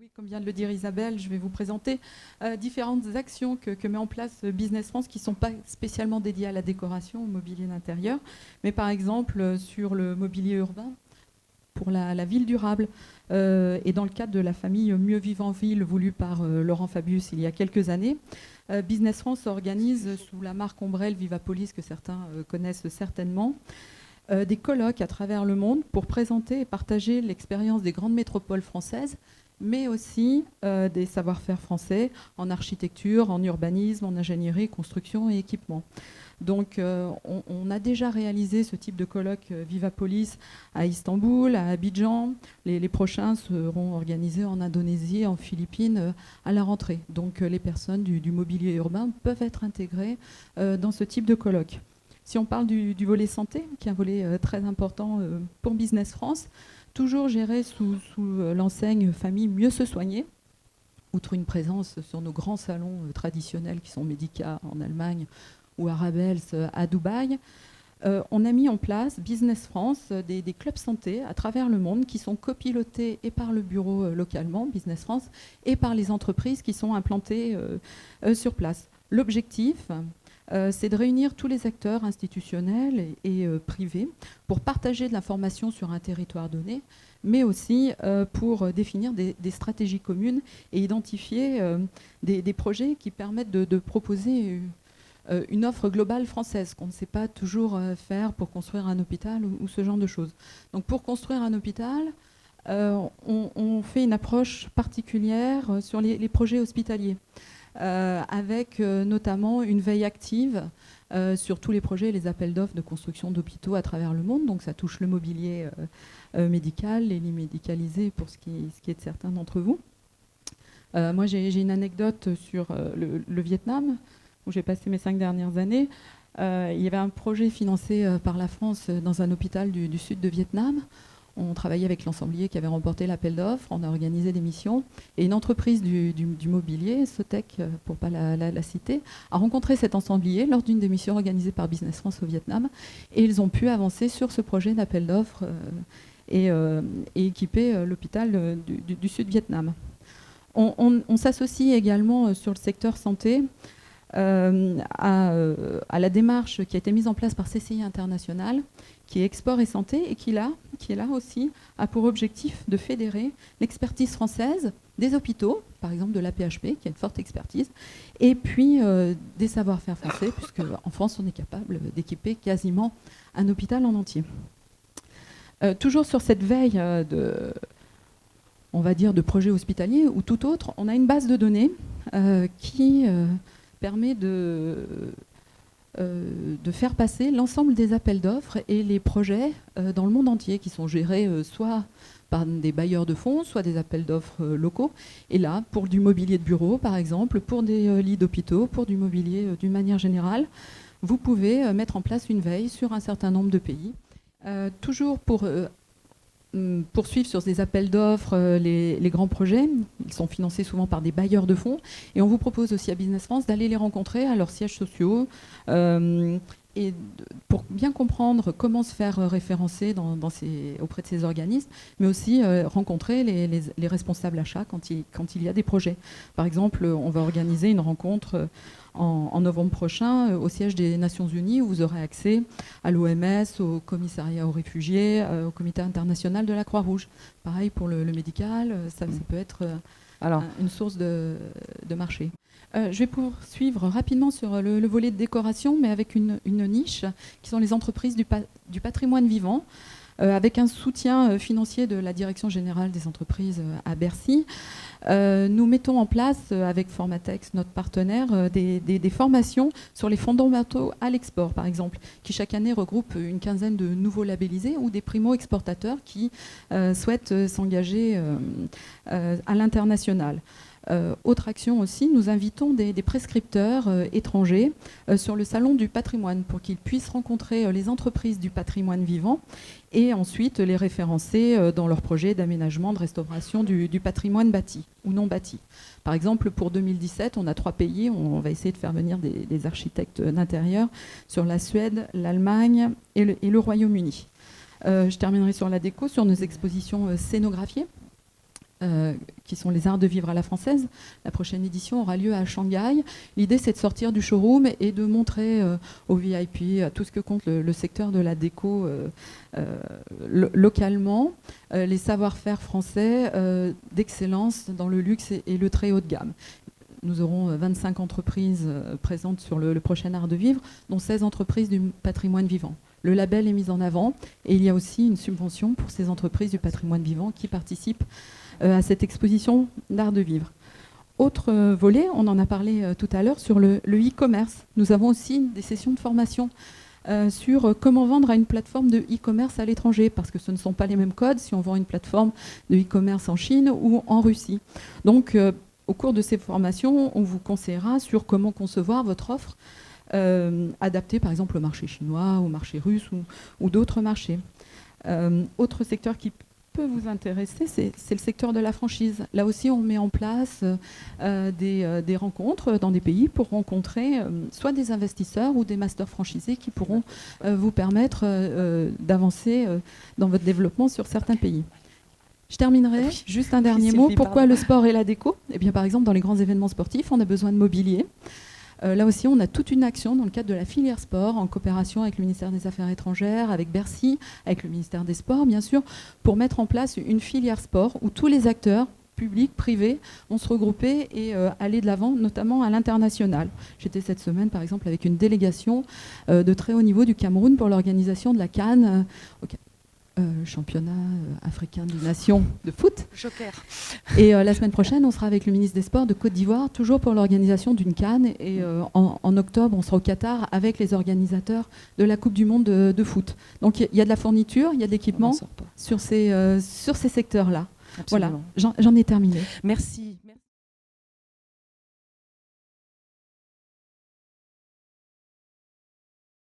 Oui, comme vient de le dire Isabelle, je vais vous présenter différentes actions que met en place Business France qui ne sont pas spécialement dédiées à la décoration, au mobilier d'intérieur, mais par exemple sur le mobilier urbain pour la ville durable. Et dans le cadre de la famille Mieux vivre en ville voulue par Laurent Fabius il y a quelques années, Business France organise sous la marque Ombrelle Vivapolis, que certains connaissent certainement, des colloques à travers le monde pour présenter et partager l'expérience des grandes métropoles françaises, mais aussi des savoir-faire français en architecture, en urbanisme, en ingénierie, construction et équipement. Donc on a déjà réalisé ce type de colloque Vivapolis à Istanbul, à Abidjan. Les prochains seront organisés en Indonésie, en Philippines à la rentrée. Donc les personnes du mobilier urbain peuvent être intégrées dans ce type de colloque. Si on parle du volet santé, qui est un volet très important pour Business France, toujours géré sous l'enseigne Famille Mieux se soigner, outre une présence sur nos grands salons traditionnels qui sont Medica en Allemagne ou Arabels à Dubaï, on a mis en place Business France des clubs santé à travers le monde qui sont copilotés et par le bureau localement, Business France, et par les entreprises qui sont implantées sur place. L'objectif, c'est de réunir tous les acteurs institutionnels et privés pour partager de l'information sur un territoire donné, mais aussi pour définir des stratégies communes et identifier des projets qui permettent de proposer une offre globale française qu'on ne sait pas toujours faire pour construire un hôpital ou ce genre de choses. Donc pour construire un hôpital, on fait une approche particulière sur les projets hospitaliers. Avec notamment une veille active sur tous les projets et les appels d'offres de construction d'hôpitaux à travers le monde. Donc ça touche le mobilier médical, les lits médicalisés pour ce qui est de certains d'entre vous. Moi j'ai une anecdote sur le Vietnam, où j'ai passé mes 5 dernières années. Il y avait un projet financé par la France dans un hôpital du sud de Vietnam. On travaillait avec l'ensemblier qui avait remporté l'appel d'offres, on a organisé des missions. Et une entreprise du mobilier, Sotec, pour ne pas la citer, a rencontré cet ensemblier lors d'une des missions organisées par Business France au Vietnam. Et ils ont pu avancer sur ce projet d'appel d'offres et équiper l'hôpital du sud Vietnam. On s'associe également sur le secteur santé à la démarche qui a été mise en place par CCI International, qui est Export et Santé, et qui est là aussi, a pour objectif de fédérer l'expertise française des hôpitaux, par exemple de l'AP-HP, qui a une forte expertise, et puis des savoir-faire français, puisque en France, on est capable d'équiper quasiment un hôpital en entier. Toujours sur cette veille on va dire, de projets hospitaliers ou tout autre, on a une base de données qui permet de faire passer l'ensemble des appels d'offres et les projets dans le monde entier qui sont gérés soit par des bailleurs de fonds, soit des appels d'offres locaux. Et là, pour du mobilier de bureau, par exemple, pour des lits d'hôpitaux, pour du mobilier d'une manière générale, vous pouvez mettre en place une veille sur un certain nombre de pays. Toujours pour poursuivre sur ces appels d'offres les grands projets. Ils sont financés souvent par des bailleurs de fonds. Et on vous propose aussi à Business France d'aller les rencontrer à leurs sièges sociaux et pour bien comprendre comment se faire référencer auprès de ces organismes, mais aussi rencontrer les responsables achats quand il y a des projets. Par exemple, on va organiser une rencontre en novembre prochain au siège des Nations Unies, où vous aurez accès à l'OMS, au commissariat aux réfugiés, au comité international de la Croix-Rouge. Pareil pour le médical, ça peut être une source de marché. Je vais poursuivre rapidement sur le volet de décoration, mais avec une niche, qui sont les entreprises du patrimoine vivant, avec un soutien financier de la Direction générale des entreprises à Bercy. Nous mettons en place, avec Formatex, notre partenaire, des formations sur les fondamentaux à l'export, par exemple, qui chaque année regroupent une quinzaine de nouveaux labellisés ou des primo-exportateurs qui souhaitent s'engager à l'international. Autre action aussi, nous invitons des prescripteurs étrangers sur le salon du patrimoine pour qu'ils puissent rencontrer les entreprises du patrimoine vivant et ensuite les référencer dans leurs projets d'aménagement, de restauration du patrimoine bâti ou non bâti. Par exemple, pour 2017, on a 3 pays, on va essayer de faire venir des architectes d'intérieur sur la Suède, l'Allemagne et le Royaume-Uni. Je terminerai sur la déco, sur nos expositions scénographiées. qui sont les arts de vivre à la française. La prochaine édition aura lieu à Shanghai. L'idée, c'est de sortir du showroom et de montrer aux VIP, à tout ce que compte le secteur de la déco localement, les savoir-faire français d'excellence dans le luxe et le très haut de gamme. Nous aurons 25 entreprises présentes sur le prochain art de vivre, dont 16 entreprises du patrimoine vivant. Le label est mis en avant et il y a aussi une subvention pour ces entreprises du patrimoine vivant qui participent à cette exposition d'art de vivre. Autre volet, on en a parlé tout à l'heure, sur le e-commerce. Nous avons aussi des sessions de formation sur comment vendre à une plateforme de e-commerce à l'étranger, parce que ce ne sont pas les mêmes codes si on vend une plateforme de e-commerce en Chine ou en Russie. Donc, au cours de ces formations, on vous conseillera sur comment concevoir votre offre adaptée par exemple au marché chinois, au marché russe ou d'autres marchés. Autre secteur qui peut vous intéresser, c'est le secteur de la franchise. Là aussi, on met en place des rencontres dans des pays pour rencontrer soit des investisseurs ou des masters franchisés qui pourront vous permettre d'avancer dans votre développement sur certains pays. Je terminerai, juste un dernier mot. Pourquoi le sport et la déco ? Eh bien, par exemple, dans les grands événements sportifs, on a besoin de mobilier. Là aussi, on a toute une action dans le cadre de la filière sport, en coopération avec le ministère des Affaires étrangères, avec Bercy, avec le ministère des Sports, bien sûr, pour mettre en place une filière sport où tous les acteurs, publics, privés, vont se regrouper et aller de l'avant, notamment à l'international. J'étais cette semaine, par exemple, avec une délégation de très haut niveau du Cameroun pour l'organisation de la CAN, championnat africain des nations de foot. Joker. Et la semaine prochaine, on sera avec le ministre des Sports de Côte d'Ivoire, toujours pour l'organisation d'une CAN. Et en octobre, on sera au Qatar avec les organisateurs de la Coupe du Monde de foot. Donc il y a de la fourniture, il y a de l'équipement sur ces secteurs-là. Voilà, j'en ai terminé. Merci.